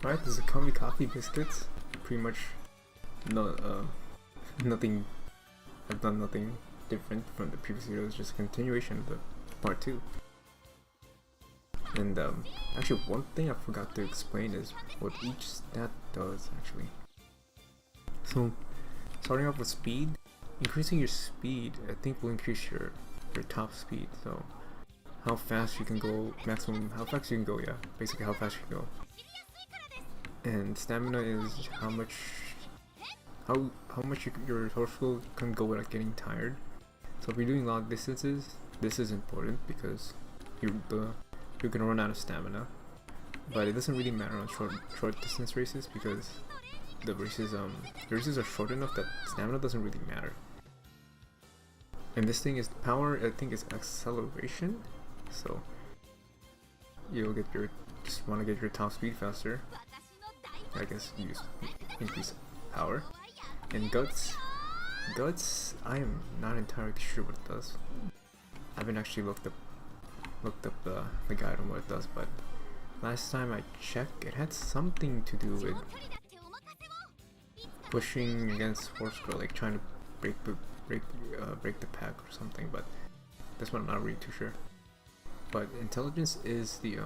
Right, this is a Coffee Coffee Biscuits. Pretty much no, nothing, I've done nothing different from the previous video. It's just a continuation of the part 2. And actually one thing I forgot to explain is what each stat does actually. So starting off with speed, increasing your speed I think will increase your top speed. So how fast you can go, maximum how fast you can go, yeah, basically how fast you can go. And stamina is how much your torso can go without getting tired. So if you're doing long distances, this is important because you're gonna run out of stamina. But it doesn't really matter on short distance races because the races are short enough that stamina doesn't really matter. And this thing is power, I think is acceleration. So you'll get just want to get your top speed faster. I guess you increase power. And guts, I am not entirely sure what it does. I haven't actually looked up the guide on what it does, but last time I checked, it had something to do with pushing against horse girl, like trying to break the pack or something. But this one I'm not really too sure. But intelligence is the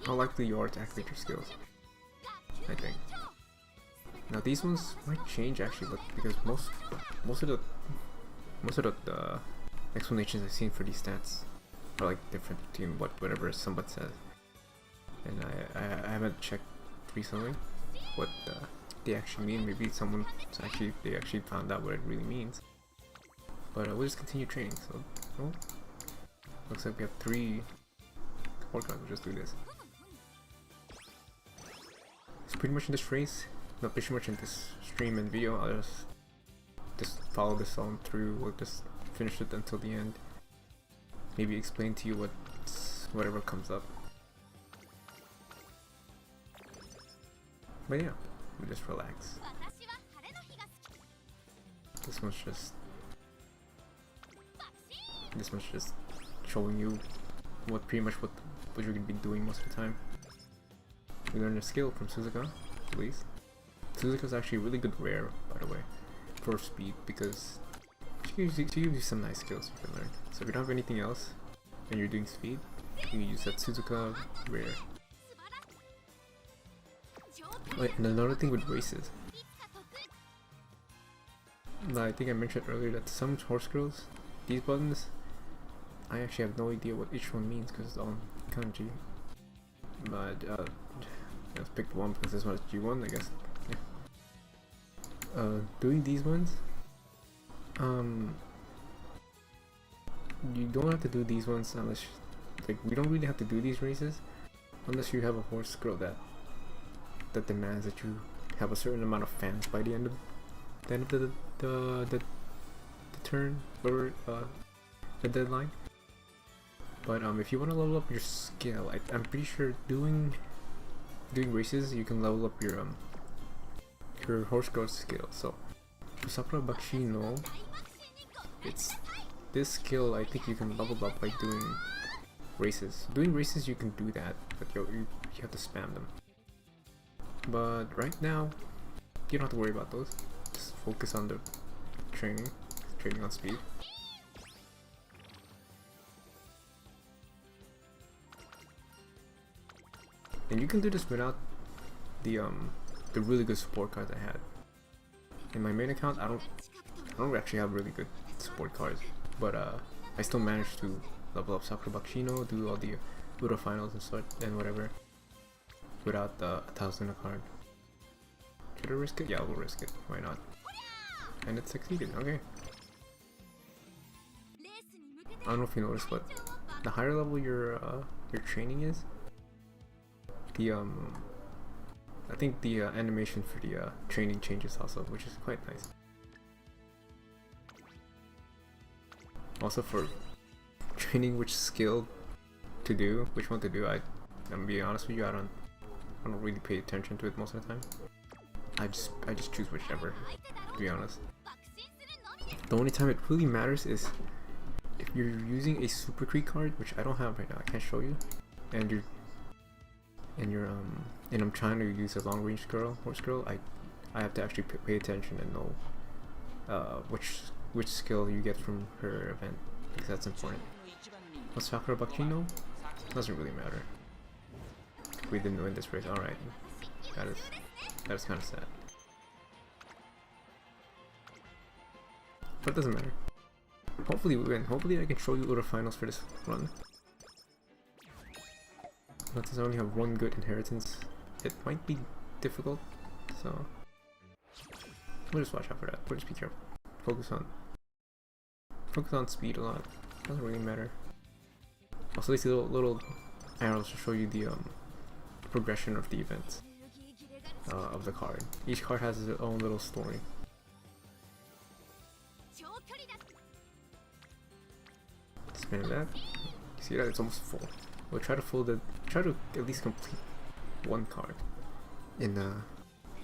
how likely you are to activate your skills, I think. Now these ones might change actually, but because most of the explanations I've seen for these stats are like different between whatever someone says, and I haven't checked recently what they actually mean. Maybe they actually found out what it really means. But we'll just continue training. So looks like we have 3 workouts. We'll just do this. So pretty much in this race, not pretty much in this stream and video, I'll just follow this on through. We'll just finish it until the end. Maybe explain to you whatever comes up. But yeah, we'll just relax. This one's just showing you pretty much what you're gonna be doing most of the time. We learned a skill from Suzuka, please. Suzuka's actually a really good rare, by the way, for speed, because she gives you some nice skills you can learn. So if you don't have anything else and you're doing speed, you can use that Suzuka rare. Wait, and another thing with races, I think I mentioned earlier that some horse girls, these buttons, I actually have no idea what each one means because it's all kanji. But let's pick one because this one is G1, I guess. Yeah. Doing these ones, you don't have to do these ones unless, like, we don't really have to do these races unless you have a horse girl that demands that you have a certain amount of fans by the end of the turn or the deadline. But if you want to level up your skill, I'm pretty sure doing races you can level up your horse girl skill. So for Sakura Bakshino, it's this skill I think you can level up by doing races. Doing races you can do that, but you have to spam them. But right now you don't have to worry about those. Just focus on the training on speed. And you can do this without the really good support cards I had. In my main account, I don't actually have really good support cards, but I still managed to level up Sakura Bakshino, do all the Budo finals and such and whatever, without the 1,000 a card. Should I risk it? Yeah, we'll risk it. Why not? And it succeeded. Okay. I don't know if you noticed, but the higher level your training is, I think the animation for the training changes also, which is quite nice. Also for training which skill to do, which one to do, I'm gonna be honest with you, I don't really pay attention to it most of the time. I just choose whichever, to be honest. The only time it really matters is if you're using a Super Creek card, which I don't have right now, I can't show you, and and you're and I'm trying to use a long range horse girl, I have to actually pay attention and know which skill you get from her event, because that's important. What's Sakura Bakchino? Doesn't really matter. We didn't win this race. Alright. That is kind of sad. But it doesn't matter. Hopefully we win. Hopefully I can show you little finals for this run. But since I only have one good inheritance, it might be difficult, so we'll just watch out for that. We'll just be careful. Focus on speed a lot. Doesn't really matter. Also, these little arrows to show you the progression of the events of the card. Each card has its own little story. Spin that. See that? It's almost full. We'll try to at least complete one card in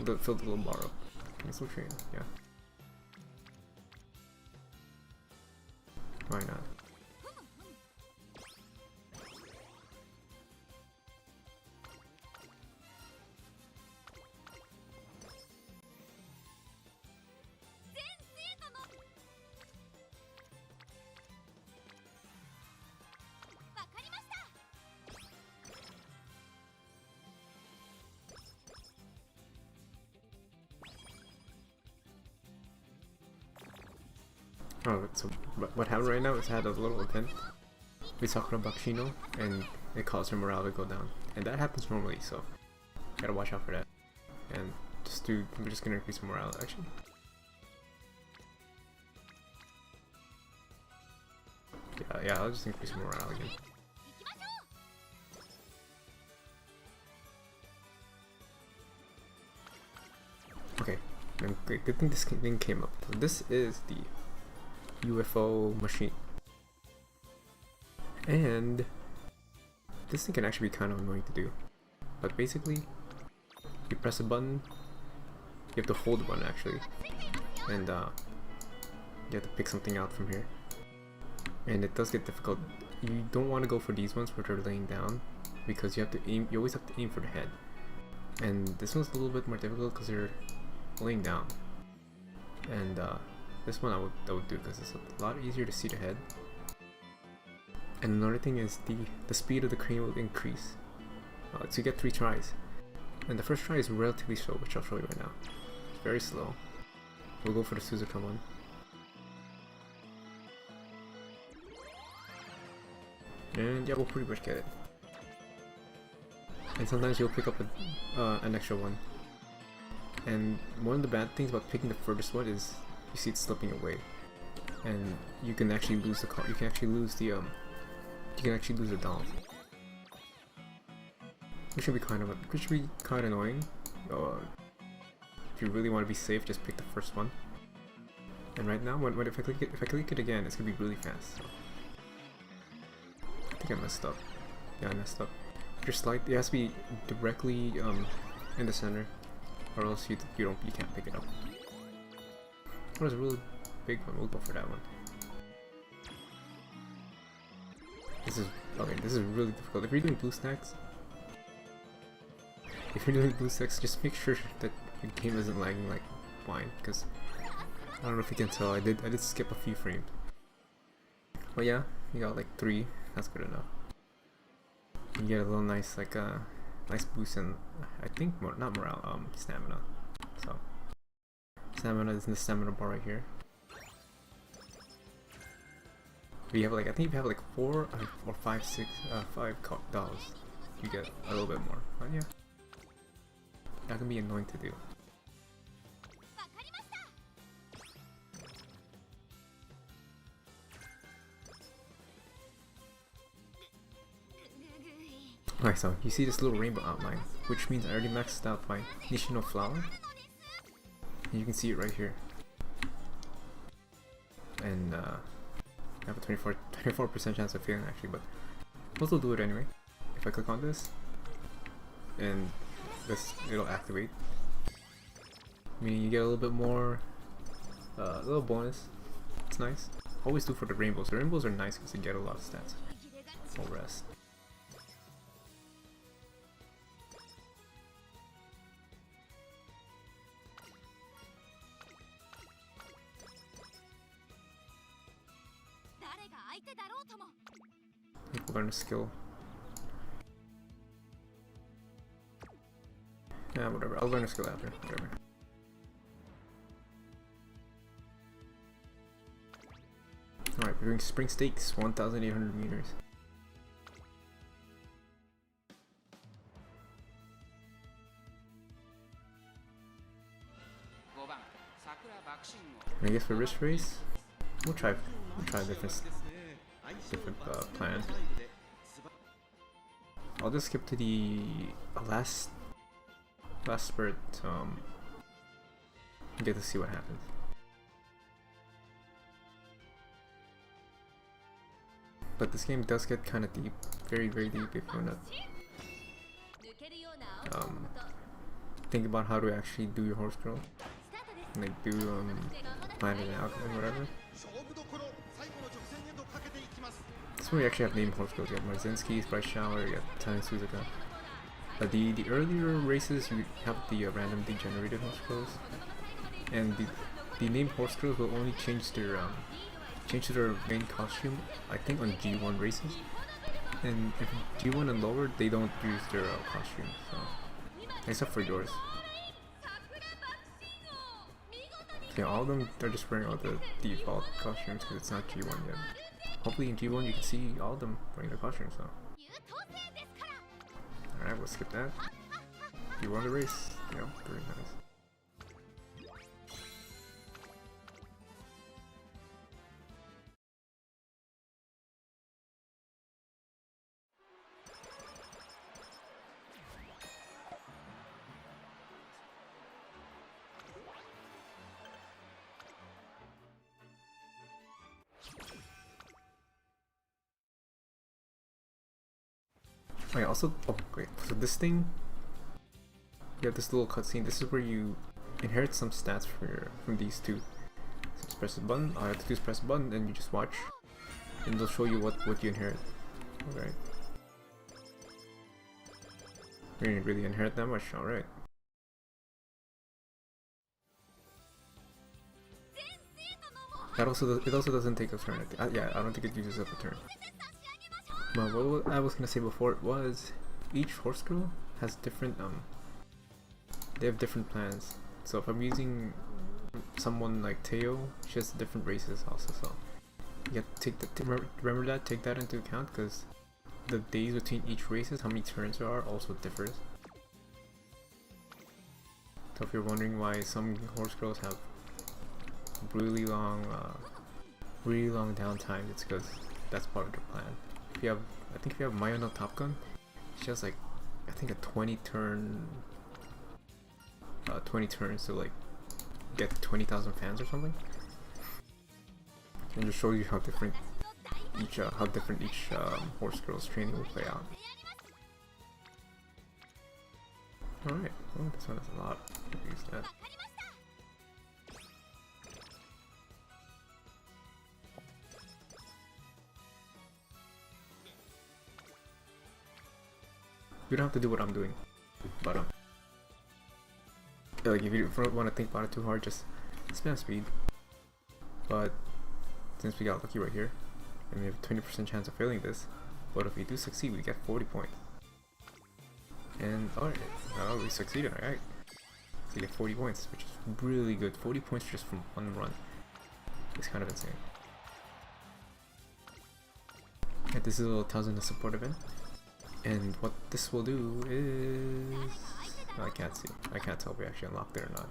fill the little bar up. Cancel train, yeah. Why not? Oh, so what happened right now is I had a little event with Sakura Bakshino, and it caused her morale to go down. And that happens normally, so gotta watch out for that. And we're just gonna increase her morale actually. Yeah, I'll just increase her morale again. Okay, good thing this thing came up. So this is the UFO machine, and this thing can actually be kind of annoying to do, but basically you press a button, you have to hold the button actually, and you have to pick something out from here, and it does get difficult. You don't want to go for these ones where they're laying down, because you have to aim, you always have to aim for the head, and this one's a little bit more difficult because they're laying down, and this one I would do because it's a lot easier to see the head. And another thing is the speed of the crane will increase. So you get 3 tries. And the first try is relatively slow, which I'll show you right now. It's very slow. We'll go for the Suzuka one. And yeah, we'll pretty much get it. And sometimes you'll pick up an extra one. And one of the bad things about picking the furthest one is you see it slipping away, and you can actually lose the car. You can actually lose the dolls, which should be kind of annoying. If you really want to be safe, just pick the first one. And right now, if I click it again, it's gonna be really fast. So. I think I messed up. Yeah, I messed up. Just like it has to be directly in the center, or else you can't pick it up. That was a really big one. We'll go for that one. This is really difficult. If you're doing blue stacks, just make sure that your game isn't lagging like wine, because I don't know if you can tell. I did skip a few frames. But yeah, you got like 3. That's good enough. You get a little nice nice boost in, I think not morale, stamina. So stamina is in the stamina bar right here. We have I think if you have 4 or 5, 6, 5 dolls, you get a little bit more. But yeah, that can be annoying to do. Alright, so you see this little rainbow outline, which means I already maxed out my Nishino flower. And you can see it right here. And I have a 24% chance of failing actually, but we'll still do it anyway. If I click on this, and it'll activate. Meaning you get a little bit more, a little bonus. It's nice. Always do for the rainbows. The rainbows are nice because you get a lot of stats. All rest. You can learn a skill. Yeah, whatever. I'll learn a skill after. Whatever. Alright, we're doing spring stakes, 1,800 meters. And I guess for wrist race, we'll try a different plan. I'll just skip to the last spurt. Get to see what happens. But this game does get kind of deep, very deep if you're not think about how to actually do your horse girl, like do plan it out and whatever. That's where we actually have named horse girls. You have Marzinski, Bright Shower, you have Tani Suzuka. The earlier races you have the randomly generated horse girls, and the named horse girls will only change their main costume, I think, on G1 races, and if G1 and lower, they don't use their costume, so except for yours. Yeah, all of them are just wearing all the default costumes because it's not G1 yet. Hopefully in G1 you can see all of them wearing their costumes. So alright, we'll skip that. You won the race, you know, very nice. Wait, also, oh great, so this thing, you have this little cutscene. This is where you inherit some stats from these two. So just press the button, all you have to do is press the button and you just watch, and they'll show you what you inherit. Alright. You didn't really inherit that much, alright. It also doesn't take a turn. Yeah, I don't think it uses up a turn. But what I was gonna say before was, each horse girl has different they have different plans. So if I'm using someone like Teo, she has different races also. So you have to take that into account, because the days between each races, how many turns there are, also differs. So if you're wondering why some horse girls have really long downtime, it's because that's part of the plan. If you have, I think if you have Maya no Top Gun, she has like, I think a 20 turns to like get 20,000 fans or something. And just show you how different each horse girl's training will play out. Alright, well, this one has a lot. I'll use that. You don't have to do what I'm doing, but like if you don't want to think about it too hard, just spam speed. But since we got lucky right here, and we have a 20% chance of failing this, but if we do succeed, we get 40 points. And alright, we succeeded, alright. So we get 40 points, which is really good. 40 points just from one run. It's kind of insane. And this is a little tells in the support event. And what this will do is, I can't see. I can't tell if we actually unlocked it or not.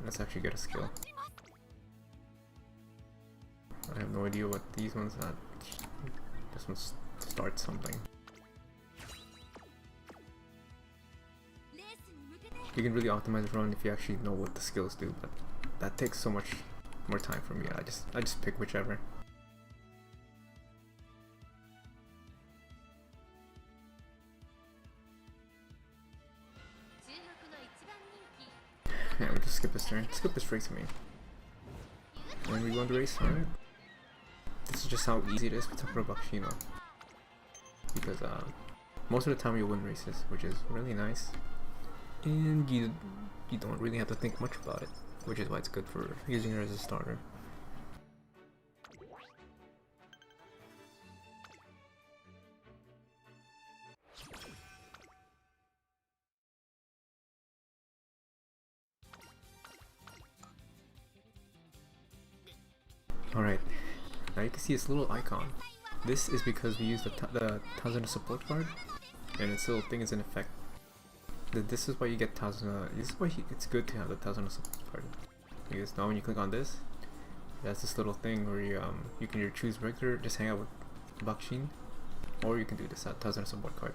Let's actually get a skill. I have no idea what these ones are. This one starts something. You can really optimize the run if you actually know what the skills do, but that takes so much more time for me. I just pick whichever. Yeah, we just skip this turn. Skip this race, I mean. And we won the race, alright. This is just how easy it is with Sakura Bakshino. Because most of the time you win races, which is really nice. And you don't really have to think much about it, which is why it's good for using her as a starter. Alright, now you can see this little icon. This is because we use the Tazuna support card, and its little thing is in effect. This is why you get Tazuna. This is why it's good to have the Tazuna support card. Because now when you click on this, that's this little thing where you can either choose regular, just hang out with Bakushin, or you can do this Tazuna support card.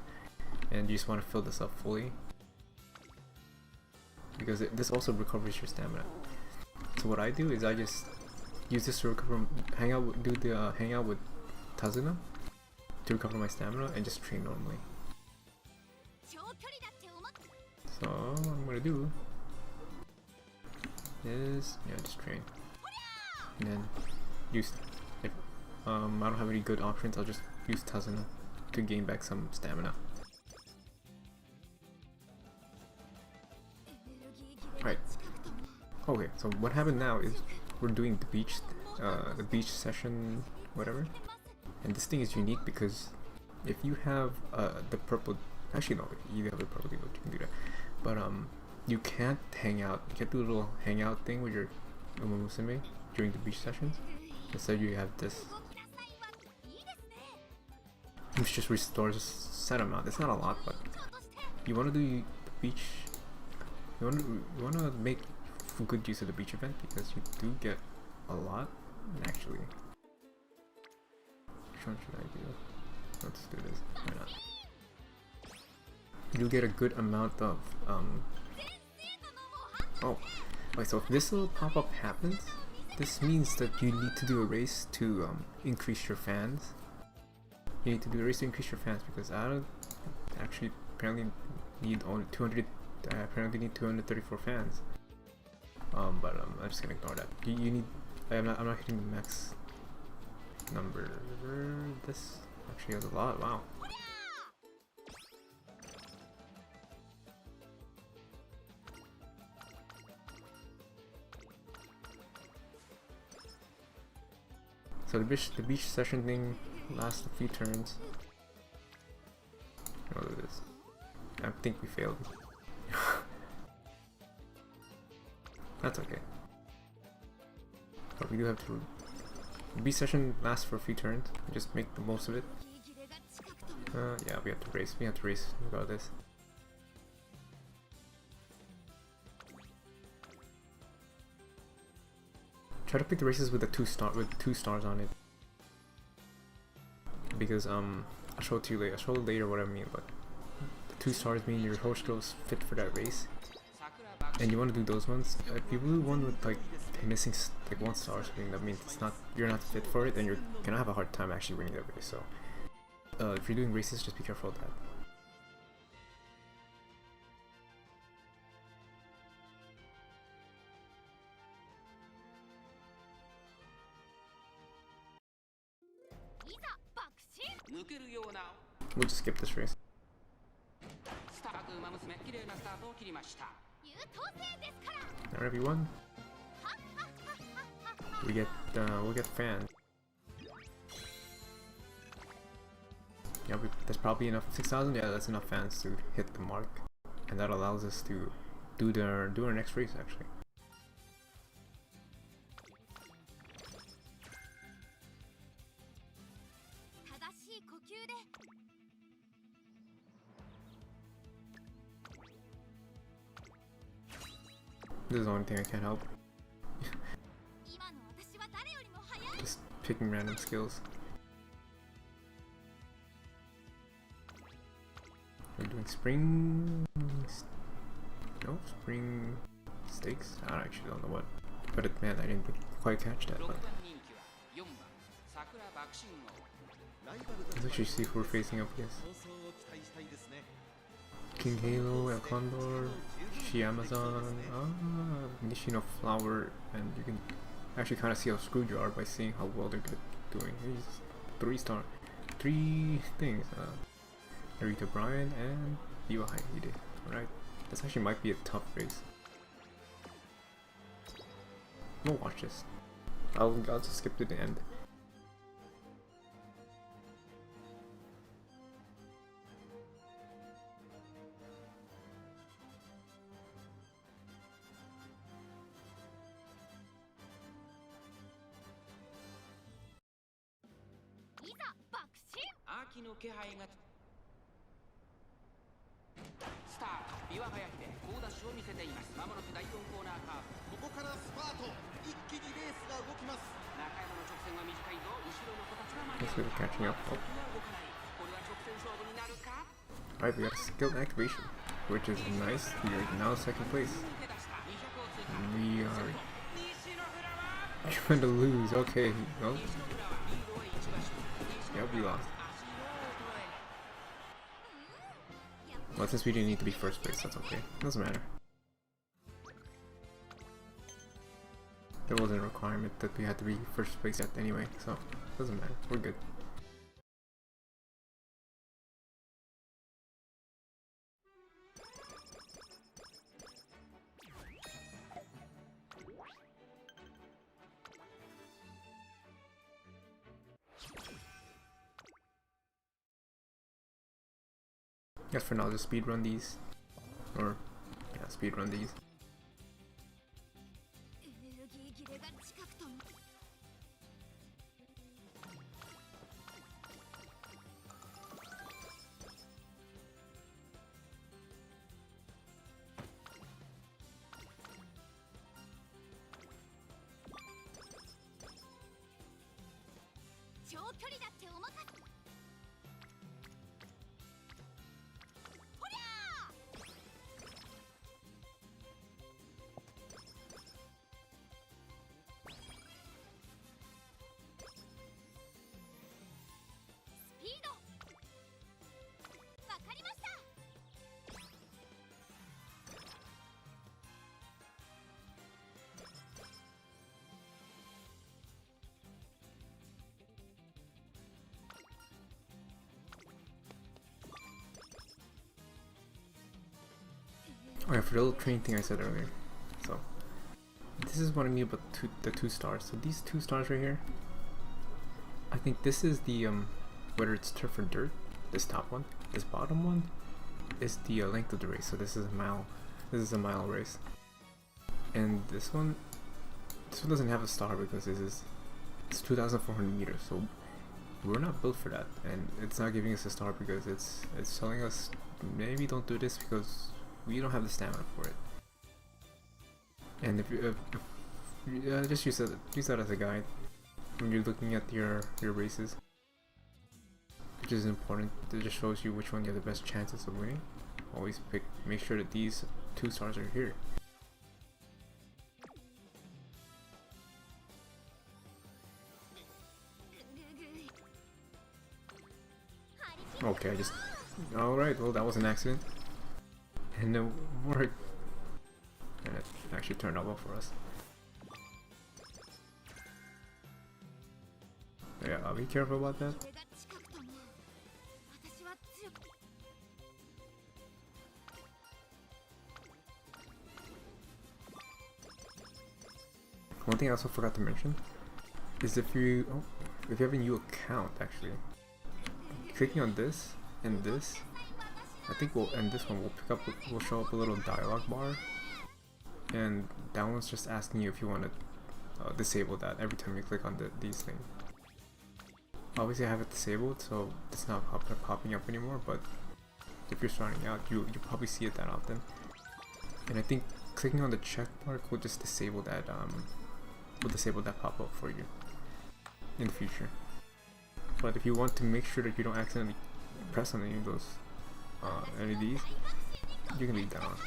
And you just want to fill this up fully, because this also recovers your stamina. So what I do is I just use this to recover, hang out with Tazuna to recover my stamina and just train normally. So what I'm gonna do is just train, and then use if I don't have any good options, I'll just use Tazuna to gain back some stamina. Right. Okay, so what happened now is we're doing the beach session, whatever. And this thing is unique because if you have the purple, actually no, you have the purple deal, you can do that. But you can't hang out. You can't do a little hangout thing with your Uma Musume during the beach sessions. Instead, you have this, which just restores a set amount. It's not a lot, but you want to do the beach. You want to make good use of the beach event because you do get a lot. Actually, which one should I do? Let's do this. Why not? You get a good amount of oh, wait. So if this little pop-up happens, this means that you need to do a race to increase your fans. You need to do a race to increase your fans because I don't actually apparently need only 200. I apparently need 234 fans. But I'm just gonna ignore that. You need. I'm not hitting the max number. This actually has a lot. Wow. So the beach session thing lasts a few turns. What is this? I think we failed. That's okay. But we do have to. The beach session lasts for a few turns. Just make the most of it. Yeah, we have to race. We have to race regardless. Try to pick the races with the two stars on it. Because I'll show it to you later. I'll show you later what I mean, but the 2 stars mean your horse girl's fit for that race. And you want to do those ones. If you do one with like missing like 1 star or something, that means you're not fit for it, and you're gonna have a hard time actually winning that race. So if you're doing races, just be careful of that. We'll just skip this race. Alright, everyone. We'll get fans. Yeah, that's probably enough. 6,000. Yeah, that's enough fans to hit the mark, and that allows us to do our next race actually. This is the only thing I can't help. Just picking random skills. We're doing spring... No? Spring... stakes? I actually don't know what. But man, I didn't quite catch that. But let's actually see who we're facing up against. King Halo, El Condor, She Amazon, Nishino Flower, and you can actually kind of see how screwed you are by seeing how well they're doing. He's 3 things. Narita Bryan and Iwa Haide. Alright, this actually might be a tough race. We'll watch this. I'll just skip to the end. 秋の気配がスタートビワがやって好ダッシュを見せています。まもなく第4コーナーカーブ、ここからスパート、一気にレースが動きます。中山の直線は短いぞ。後ろの子たちが間に Looks 合う like we're catching up. 先は動かない。これは直線勝負になるか。 Alright, we got a skilled activation, which is nice. We are now second place. 抜け出した。200を通過。 We are 西の浦和 trying to lose. Okay, well, 西の浦和リードは1馬身。 yep, we lost. 足の衰え Well, since we didn't need to be first place, that's okay. Doesn't matter. There wasn't a requirement that we had to be first place yet anyway, so doesn't matter. We're good. Guess for now, just speed run these, or yeah, speed run these. エネルギー切れが近くとも。長距離だってお任せ。ほりゃスピードわかりました。Oh yeah, for the little train thing I said earlier. So this is what I mean about the two stars. So these 2 stars right here, I think this is the whether it's turf or dirt. This top one, this bottom one, is the length of the race. So this is a mile. This is a mile race, and this one doesn't have a star because it's 2,400 meters. So we're not built for that, and it's not giving us a star because it's telling us maybe don't do this because we don't have the stamina for it. And if you just use that as a guide when you're looking at your races, which is important. It just shows you which one you have the best chances of winning. Always make sure that these 2 stars are here. Okay, alright, well that was an accident. And it worked. And it actually turned out well for us. Yeah, I'll be careful about that. これが近くとも。私は強く。 One thing I also forgot to mention is if you have a new account, actually, clicking on this and this, I think this one will show up a little dialog bar, and that one's just asking you if you want to disable that every time you click on these things. Obviously I have it disabled, so it's not popping up anymore, but if you're starting out, you probably see it that often. And I think clicking on the check mark will just disable that pop-up for you in the future. But if you want to make sure that you don't accidentally press on any of those any of these, you can leave that on.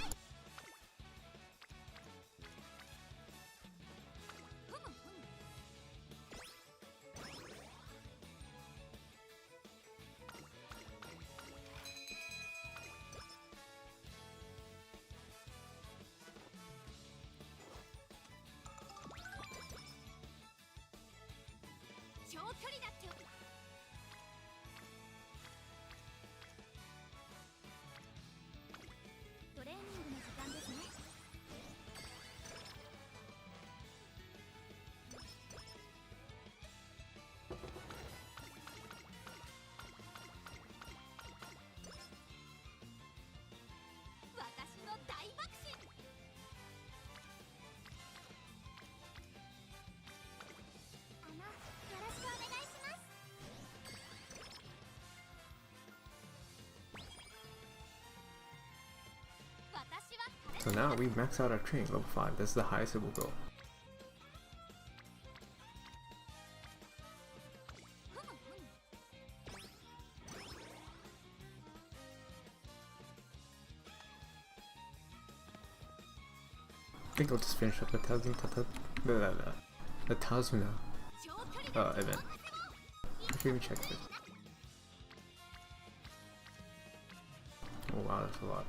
So now we max out our training, level 5. That's the highest it will go. I think I'll just finish up the Tazuna event. Actually, let me check this. Oh wow, that's a lot.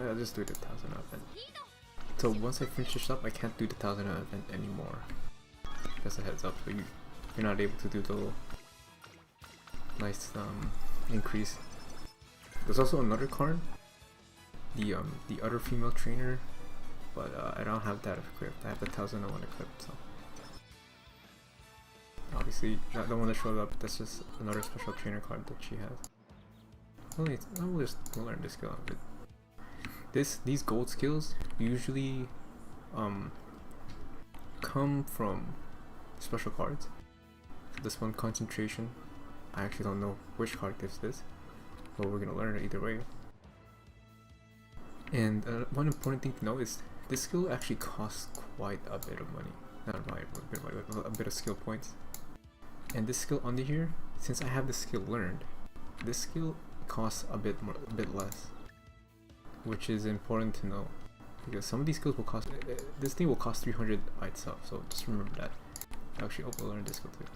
I'll just do the Tazuna event. So once I finish this up, I can't do the Tazuna event anymore. Just a heads up, so you're not able to do the little nice increase. There's also another card, the other female trainer. But I don't have that equipped. I have the 1001 equipped, so obviously not the one that showed up. That's just another special trainer card that she has. I'll just learn this skill. But these gold skills usually come from special cards. So this one, concentration. I actually don't know which card gives this, but we're gonna learn it either way. And one important thing to know is this skill actually costs quite a bit of money. Not a bit of money, but a bit of skill points. And this skill under here, since I have the skill learned, this skill costs a bit less, which is important to know because some of these skills will cost. This thing will cost 300 by itself, so just remember that. I actually hope I learned this skill too.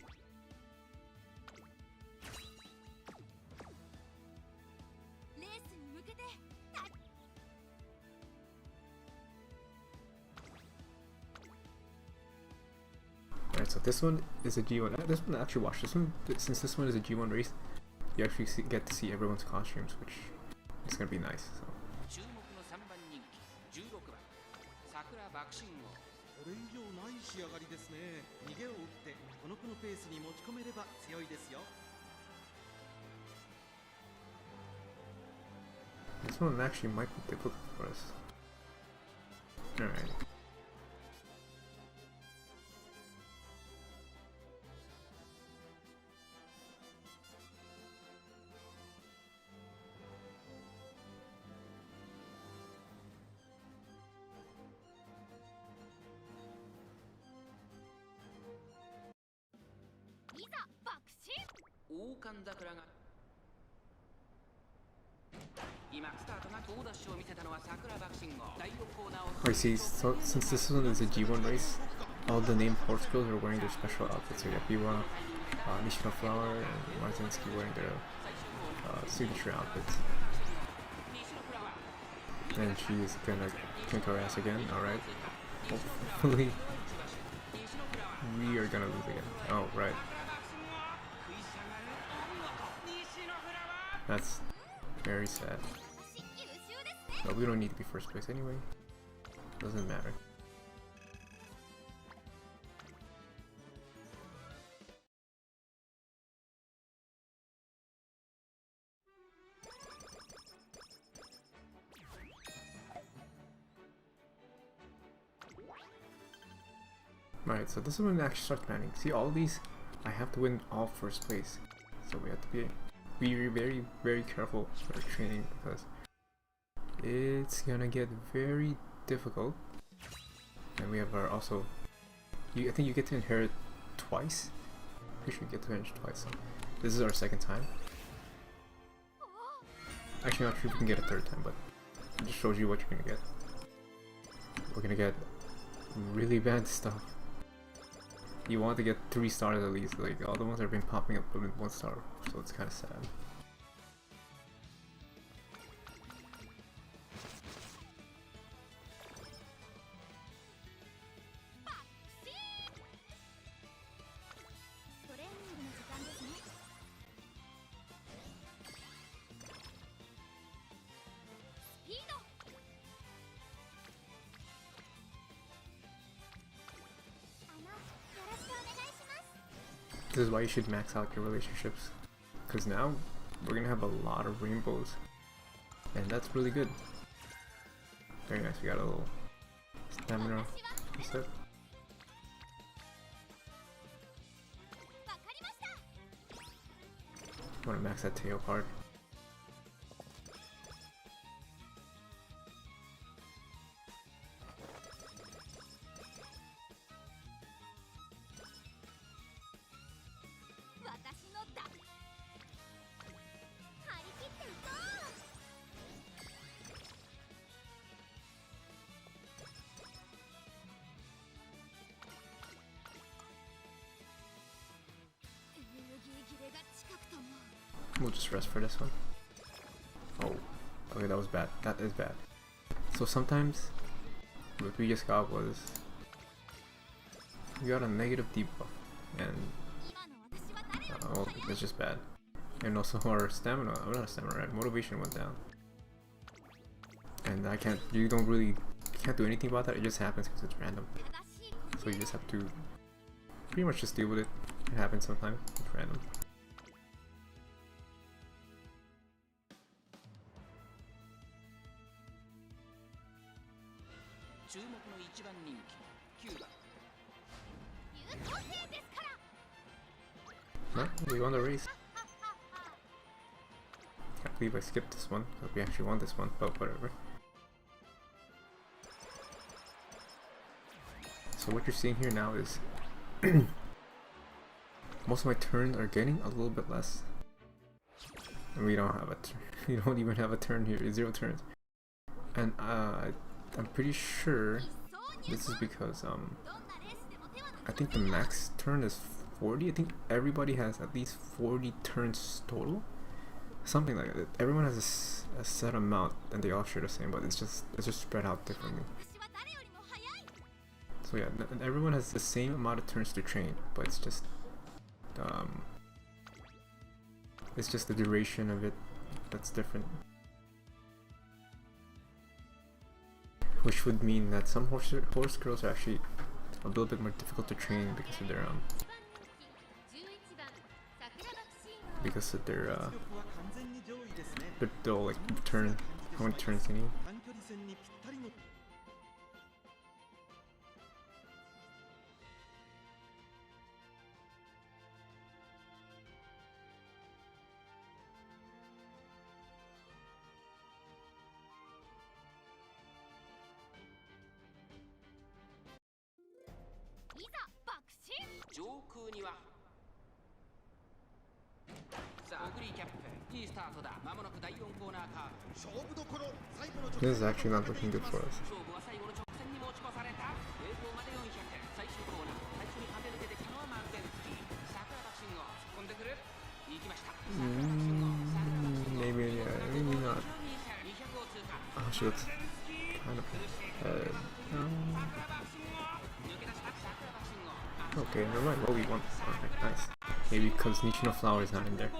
Alright, so this one is a G1. This one actually watch this one. Since this one is a G1 race, you actually get to see everyone's costumes, which is gonna be nice. So. これ以上ない仕上がりですね。逃げを打ってこの子のペースに持ち込めれば強いですよ。This one actually might be difficult for us. Alright. I see, so since this one is a G1 race, all the named horse girls are wearing their special outfits. So you have Biwa, Nishino Flower, and Martinsky wearing their signature outfits. And she's gonna kick our ass again, alright. Hopefully, we are gonna lose again. Oh, right. That's very sad. But we don't need to be first place anyway. Doesn't matter. Alright, so this is when it actually starts planning. See, all these, I have to win all first place. So we have to be very, very careful with our training because it's gonna get very difficult. And we have our also, I think you get to inherit twice. Pretty sure you get to inherit twice. So this is our second time. Actually, not sure if we can get a third time, but it just shows you what you're gonna get. We're gonna get really bad stuff. You want to get 3 stars at least. Like all the ones that have been popping up with 1 star, so it's kind of sad. This is why you should max out your relationships, because now we're gonna have a lot of rainbows, and that's really good. Very nice. We got a little stamina reset. I want to max that tail card. We'll just rest for this one. Oh, okay, that was bad. That is bad. So sometimes what we just got was we got a negative debuff, and oh, that's just bad. And also our stamina, not stamina, right? Motivation went down. And you can't do anything about that. It just happens because it's random. So you just have to pretty much just deal with it. It happens sometimes. It's random. No, we won the race. Can't believe I skipped this one, but we actually won this one, but whatever. So what you're seeing here now is most of my turns are getting a little bit less. And we don't have a we don't even have a turn here, 0 turns. And I'm pretty sure this is because I think the max turn is 40. I think everybody has at least 40 turns total. Something like that. Everyone has a set amount and they all share the same, but it's just spread out differently. So yeah, everyone has the same amount of turns to train, but it's just the duration of it that's different. Which would mean that some horse girls are actually a little bit more difficult to train because of their they'll like turn how many turns they need. This is actually not looking good for us. Maybe not. Oh, she looks kind of okay, never mind. Well, we won. Alright, nice. Maybe because Nishino Flower is not in there.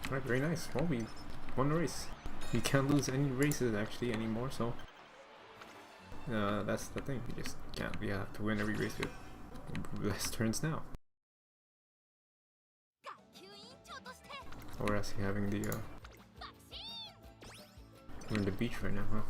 Alright, very nice. Well, we won the race. You can't lose any races actually anymore, so that's the thing. We just can't. We have to win every race with less turns now. Or else having the we're in the beach right now, huh?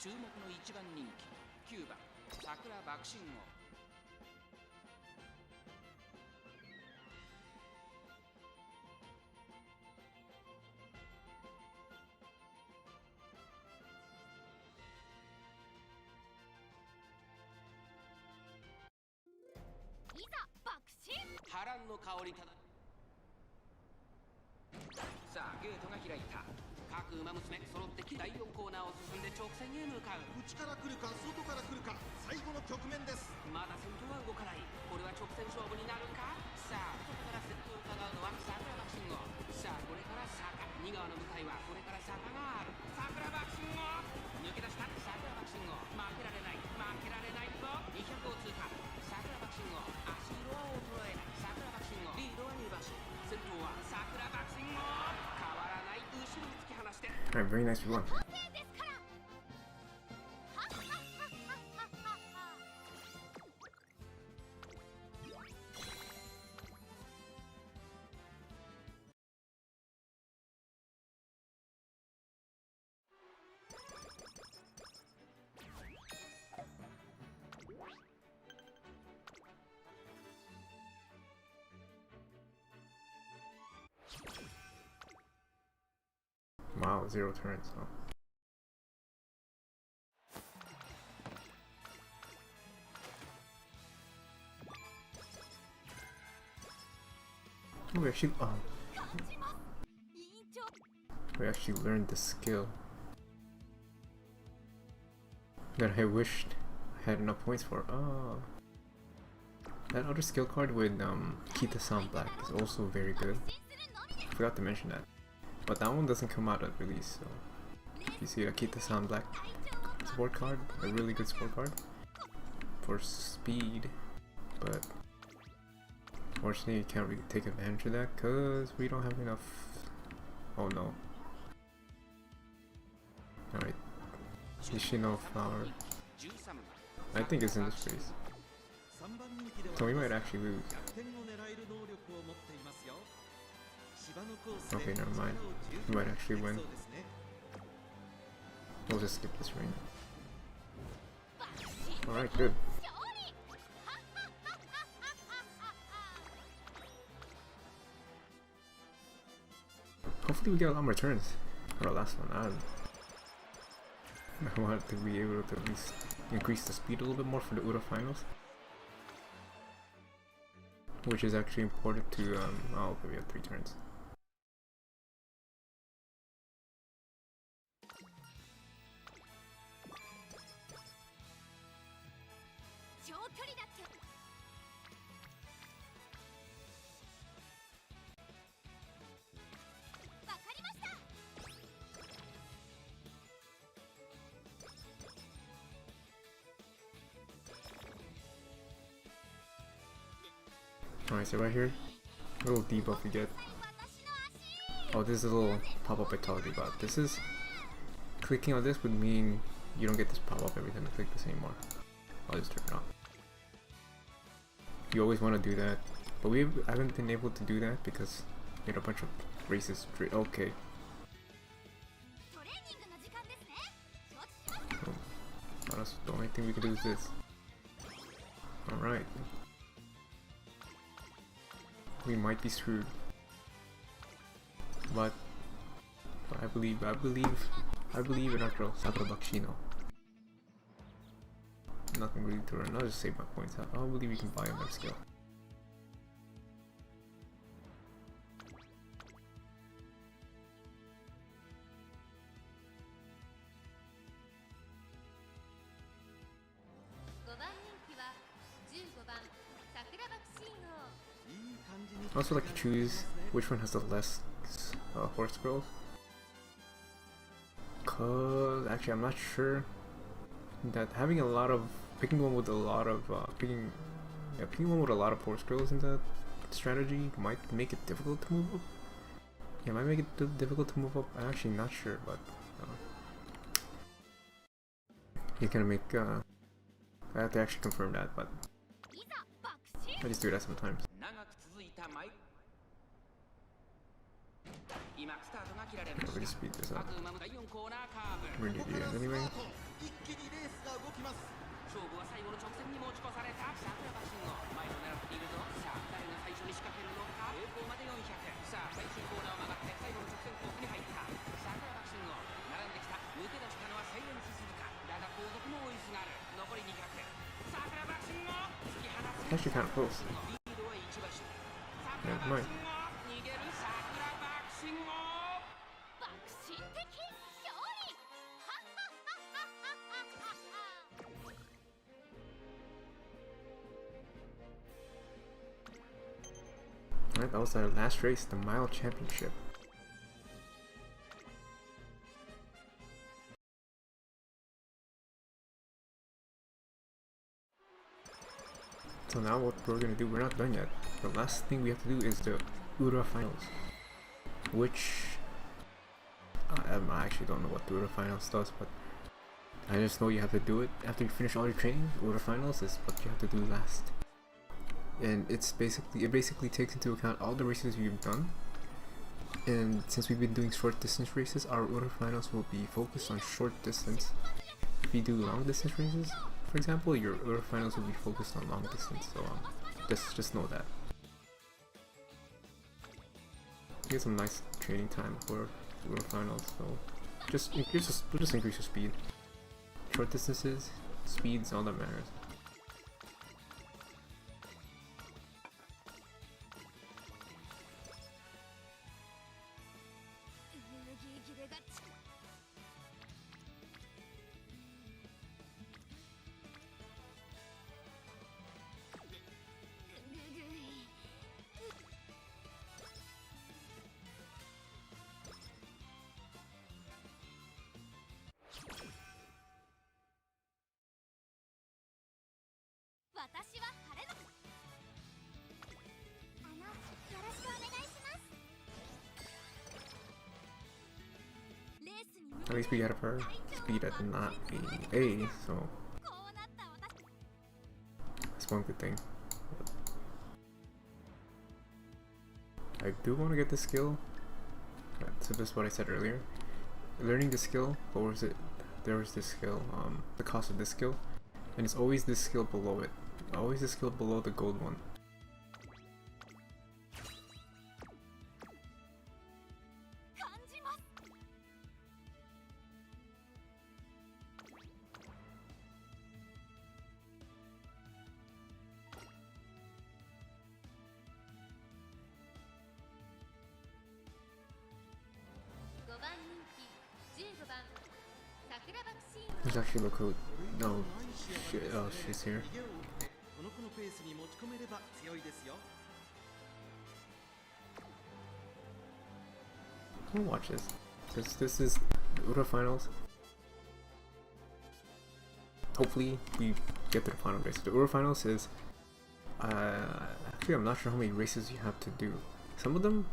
Uma Musume 揃って第4コーナーを進んで直線へ向かう。内から来るか外から来るか最後の局面です。まだ先頭は動かない。これは直線勝負になるか。さあ外から先頭を伺うのは桜庭慎吾。さあこれから坂2側の舞台はこれから坂がある。桜爆心を抜け出した。桜爆心を負けられない負けられないぞ。200を通過。桜爆心を足色は衰えない。桜爆心をリードは2馬身。先頭は桜爆心を変わらない後ろに突き放して。 Alright, very nice one. 個性ですからはっはっはっはっはっはっは Wow, 0 turns, huh? Oh, we actually learned the skill that I wished I had enough points for. Oh, that other skill card with Kita Sound Black is also very good. I forgot to mention that, but that one doesn't come out at release. So you see a Kita Sound Black support card, a really good support card for speed, but unfortunately you can't really take advantage of that because we don't have enough. Oh no. Alright, Nishino Flower, I think it's in this phase, so we might actually lose. Okay, never mind, we might actually win. We'll just skip this ring. Alright, good. Hopefully we get a lot more turns for our last one. I want to be able to at least increase the speed a little bit more for the Ura finals, which is actually important to oh okay, we have 3 turns. Alright, so right here, a little debuff we get. Oh, this is a little pop-up I told you about. This is, clicking on this would mean you don't get this pop-up every time you click this anymore. I'll just turn it off. You always want to do that, but we haven't been able to do that because we had a bunch of races. Okay. Oh, the only thing we can do is this. Alright. We might be screwed, but I believe in our girl Sakura Bakshino. Nothing really to run. I'll just save my points. I don't believe we can buy another skill. I also like to choose which one has the less horse scrolls, cause actually I'm not sure that having a lot of picking one with a lot of picking one with a lot of horse scrolls in that strategy might make it difficult to move up. Yeah, it might make it difficult to move up. I'm actually not sure, but he's gonna make. I have to actually confirm that, but I just do that sometimes. We just speed this up. We're near the end anyway. Actually kind of close. Never mind. Alright, that was our last race, the Mile Championship. So now what we're gonna do, we're not done yet. The last thing we have to do is the Ura finals, which I actually don't know what the Ura finals does, but I just know you have to do it after you finish all your training. Ura finals is what you have to do last, and it basically takes into account all the races you've done. And since we've been doing short distance races, our Ura finals will be focused on short distance. If you do long distance races, for example, your Ura finals will be focused on long distance. So just know that. You get some nice training time for Ura finals. So just increase your speed. Short distances, speed's all that matters. At least we got her speed at not A, so that's one good thing. I do want to get the skill. So this is what I said earlier. Learning the skill, what was it? There was this skill, the cost of this skill, and it's always this skill below it. Always the skill below the gold one. There's actually a code. No, oh, she's here. I'll watch this. This is the Ura finals. Hopefully we get to the final race. The Ura finals is actually I'm not sure how many races you have to do. Some of them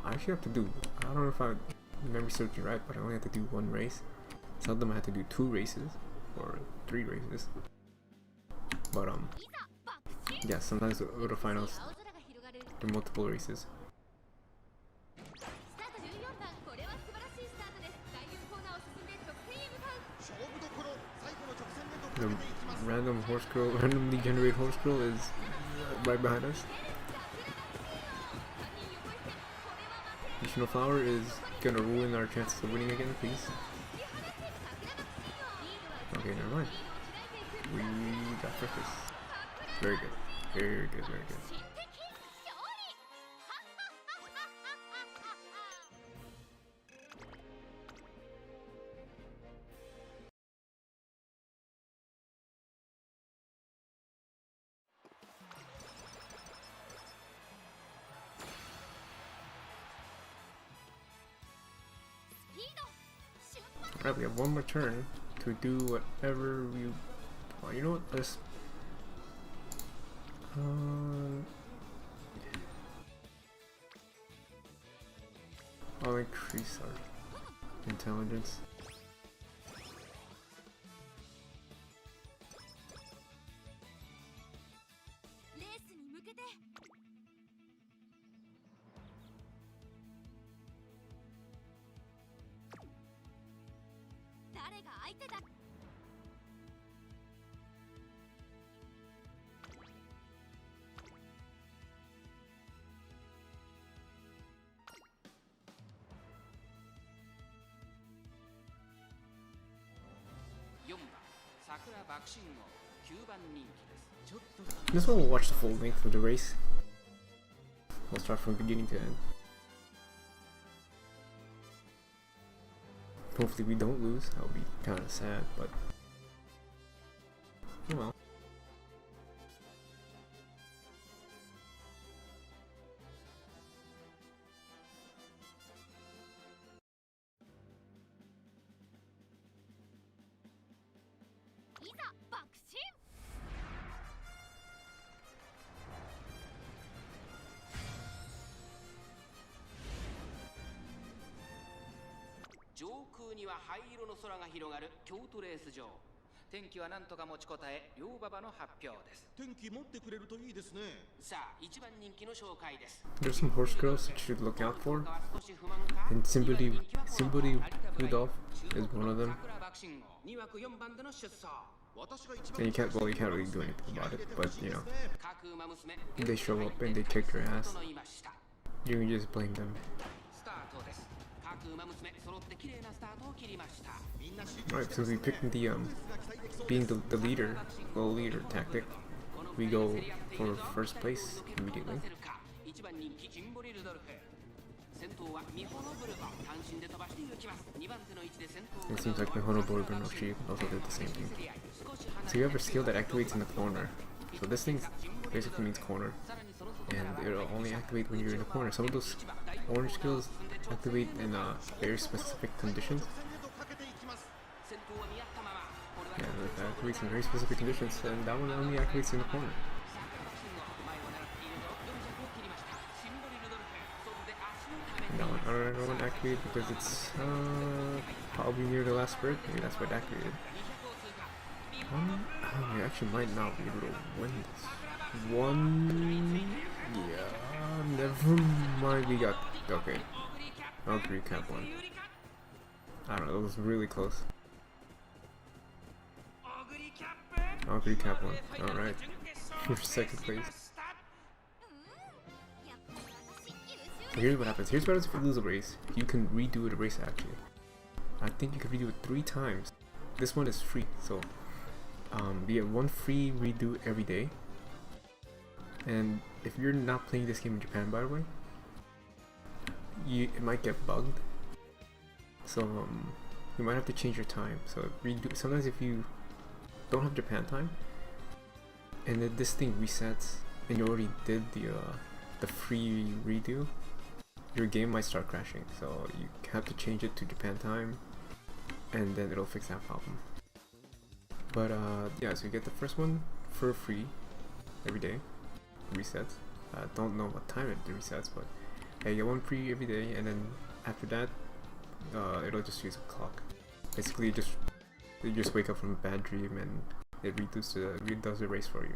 I actually have to do. I don't know if I remember searching right, but I only have to do one race. Some of them I had to do 2 races or 3 races. But yeah, sometimes the Ura finals do multiple races. The randomly generated horse girl is right behind us. Additional flower is gonna ruin our chances of winning again, please. Okay, never mind. We got breakfast. Very good. Very good, very good. Alright, we have one more turn to do whatever we want. You know what? Let's I'll increase our intelligence. This one we'll watch the full length of the race. We'll start from beginning to end. Hopefully we don't lose. That would be kind of sad, but oh well. 空には灰色の空が広がる京都レース場。天気は何とか持ちこたえ、両馬場の発表です。天気持ってくれるといいですね。さあ、一番人気の紹介です。 There's some horse girls that you should look out for, and Simbuli Rudolph is one of them. 桜爆心号2枠4番での出走。 And you can't really do anything about it, but you know, 各馬娘 they show up and they kick your ass. 整いました。 You can just blame them. スタートです。各馬娘揃って綺麗なスタートを切りました。 Alright, since we picked the being the leader, low leader tactic, we go for first place immediately. 1番人気キンボリルドルフ。先頭はミホノブルゴ、単身で飛ばしていきます。2番手の位置で先頭。 It seems like Mihono Borgo no she also did the same thing. So you have a skill that activates in the corner. So this thing basically means corner, and it'll only activate when you're in the corner. Some of those orange skills activate in very specific conditions. Yeah, that activates in very specific conditions, and that one only activates in the corner. That one won't activate because it's probably near the last spurt. Maybe that's what activated. We actually might not be able to win this one. Yeah, never mind. We got okay. I'll recap one. I don't know. It was really close. I'll recap one. All right. Second place. So here's what happens. Here's what happens if you lose a race. You can redo the race actually. I think you can redo it 3 times. This one is free, so you get 1 free redo every day. And if you're not playing this game in Japan, by the way, it might get bugged. So you might have to change your time. So redo. Sometimes if you don't have Japan time, and then this thing resets, and you already did the free redo, your game might start crashing. So you have to change it to Japan time, and then it'll fix that problem. But yeah, so you get the first one for free every day. Resets. Don't know what time it resets, but yeah, you get 1 free every day, and then after that, it'll just use a clock. Basically, you just wake up from a bad dream, and it redoes the race for you.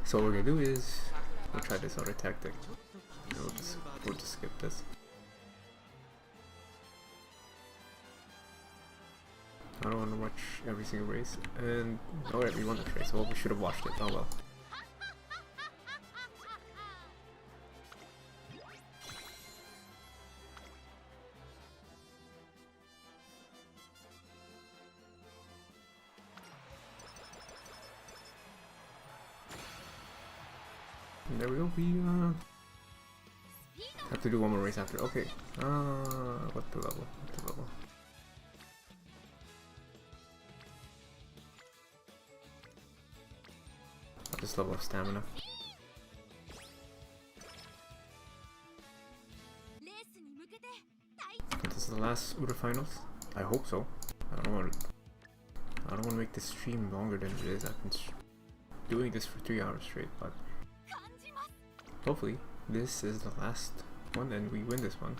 So what we're gonna do is we'll try this other tactic. And we'll just skip this. I don't want to watch every single race, and alright, we won the race. Well, we should have watched it. Oh well. And there we go. We have to do one more race after. Okay. What the level? What the level? This level of stamina. This is the last Uber finals. I hope so. I don't want to make this stream longer than it is. I've been doing this for 3 hours straight, but hopefully this is the last one and we win this one.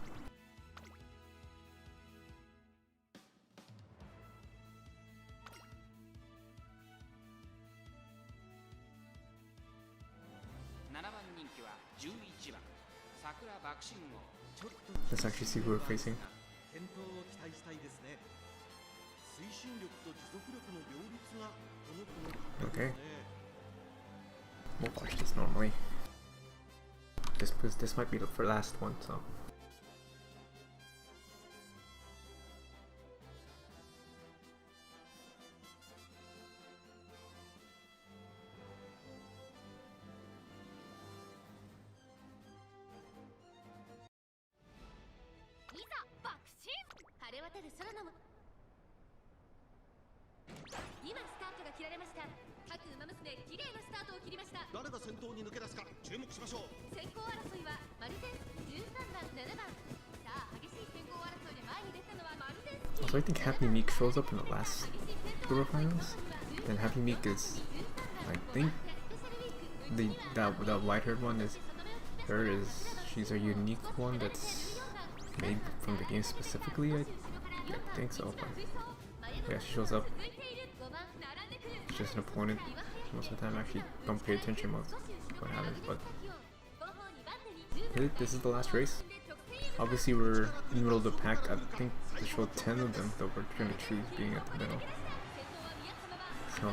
Let's actually see who we're facing. Okay. We'll watch this normally. This might be the last one, so. So I think Happy Meek shows up in the last Tour Finals, and Happy Meek is, I think, that white-haired one is, she's a unique one that's made from the game specifically. I think so. But yeah, she shows up. It's just an opponent. Most of the time, I actually don't pay attention most what happens. But this is the last race. Obviously, we're in the middle of the pack. I think they showed 10 of them, so we're gonna choose being at the middle. So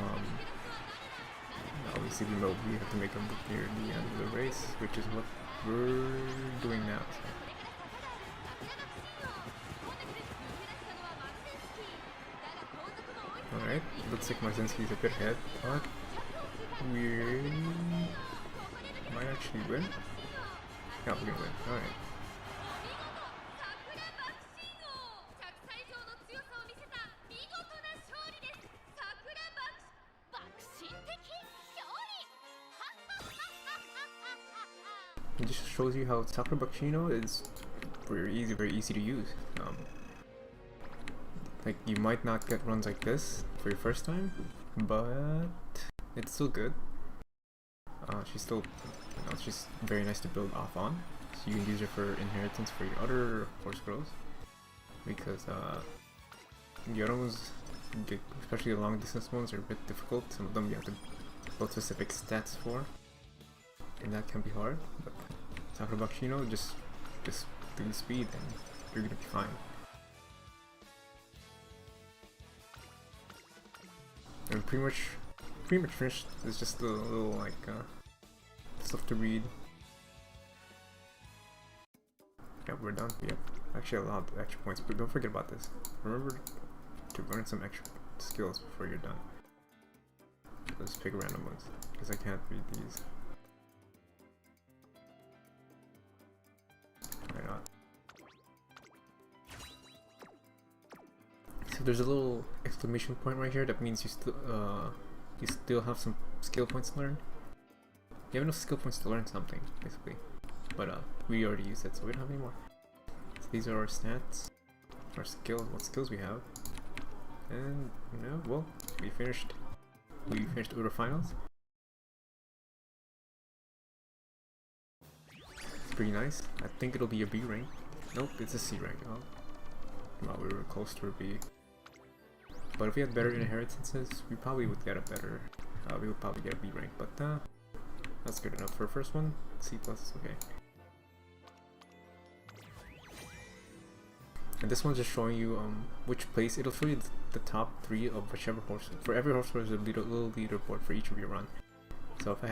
obviously we know we have to make them near the end of the race, which is what we're doing now. So. Alright, looks like Marzinski's a bit ahead, but we might actually win. Yeah, we're gonna win. Alright. It just shows you how Sakura Bakshino is very easy to use. Like, you might not get runs like this for your first time, but it's still good. She's still, she's very nice to build off on. So you can use her for inheritance for your other horse girls, because the other ones, especially the long distance ones, are a bit difficult. Some of them you have to build specific stats for, and that can be hard. But Sakura Bakshino, just do the speed and you're gonna be fine. And pretty much finished. There's just a little like stuff to read. Yeah, we're done. We have actually a lot of extra points, but don't forget about this. Remember to learn some extra skills before you're done. Let's pick random ones, because I can't read these. Why not? So there's a little exclamation point right here. That means you still have some skill points to learn. You have enough skill points to learn something, basically. But we already used it, so we don't have any more. So these are our stats, our skills, what skills we have. And well, we finished Uber finals. It's pretty nice. I think it'll be a B rank. Nope, it's a C rank. Oh, well, we were close to a B. But if we had better inheritances, we probably would get a better. We would probably get a B rank. But that's good enough for the first one. C plus is okay. And this one's just showing you which place. It'll show you the top 3 of whichever horse. For every horse there's a little leaderboard for each of your runs. So if I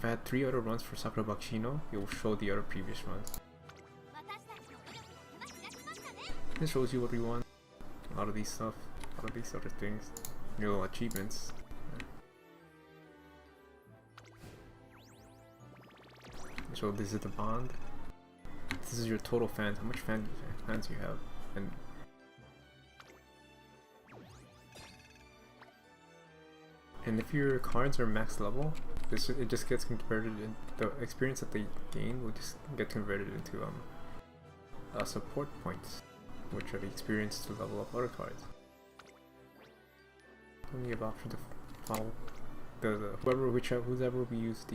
had 3 other runs for Sakura Bakshino, it will show the other previous runs. This shows you what we won. A lot of these stuff, a lot of these other things, little achievements. So this is the bond. This is your total fans, how much fans you have, and if your cards are max level, it just gets converted in the experience that they gain will just get converted into support points, which are the experience to level up other cards. Then you have option to follow whoever we use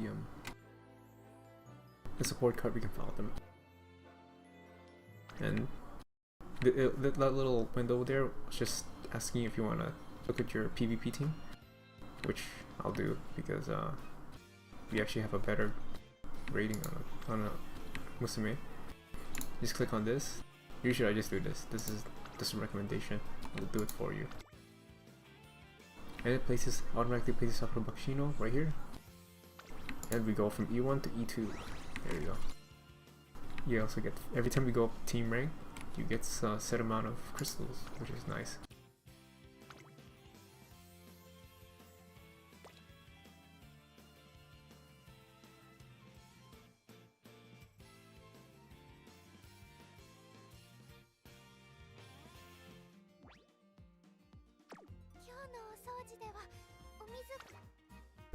the support card, we can follow them. And that little window there was just asking if you want to look at your PvP team, which I'll do because we actually have a better rating on a Musume. Just click on this. Usually I just do this. This is just a recommendation. I'll do it for you. And it automatically places Sakura Bakshino right here. And we go from E1 to E2. There you go. You also get, every time we go up team rank, you get a set amount of crystals, which is nice.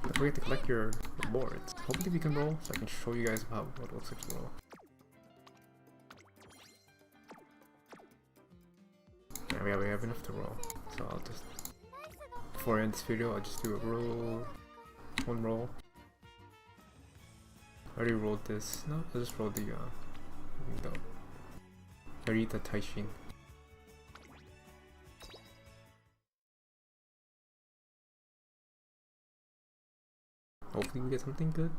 Don't forget to collect your rewards. Hopefully we can roll, so I can show you guys what it looks like to roll. Yeah, we have enough to roll, so I'll just, before I end this video, I'll just do one roll. I already rolled this. No, I'll just roll the Narita Taishin. Hopefully we get something good.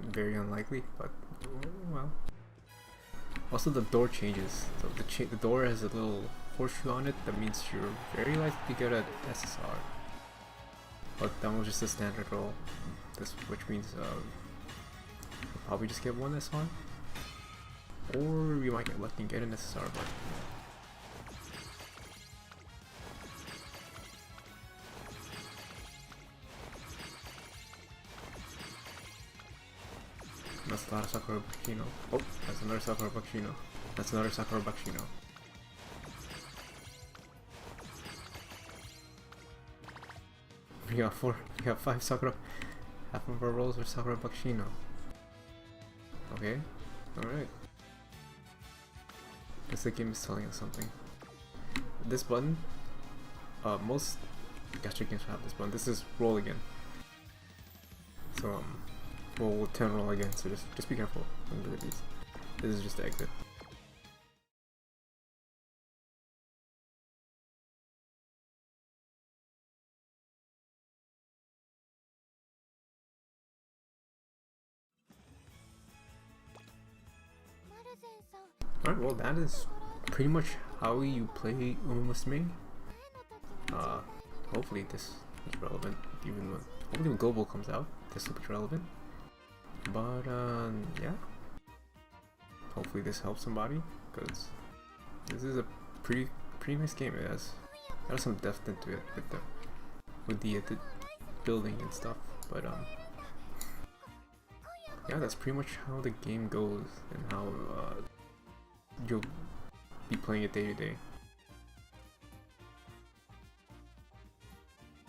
Very unlikely, but oh, well. Also the door changes. So the door has a little horseshoe on it. That means you're very likely to get an SSR. But that was just a standard roll. Which means you'll probably just get one SR. Or you might get lucky and get an SSR, but that's a lot of Sakura Bakshino. Oh, that's another Sakura Bakshino. That's another Sakura Bakshino. We got 5 Sakura. Half of our rolls are Sakura Bakshino. Okay, alright. Guess the game is telling us something. This button, most gacha games have this button. This is roll again. So we'll 10 roll again. So just be careful when you do these. This is just the exit. Alright, well that is pretty much how you play Uma Musume. Hopefully this is relevant, hopefully when Global comes out, this will be relevant. But yeah. Hopefully this helps somebody, because this is a pretty nice game. It has some depth into it with the building and stuff. But yeah, that's pretty much how the game goes and how you'll be playing it day to day.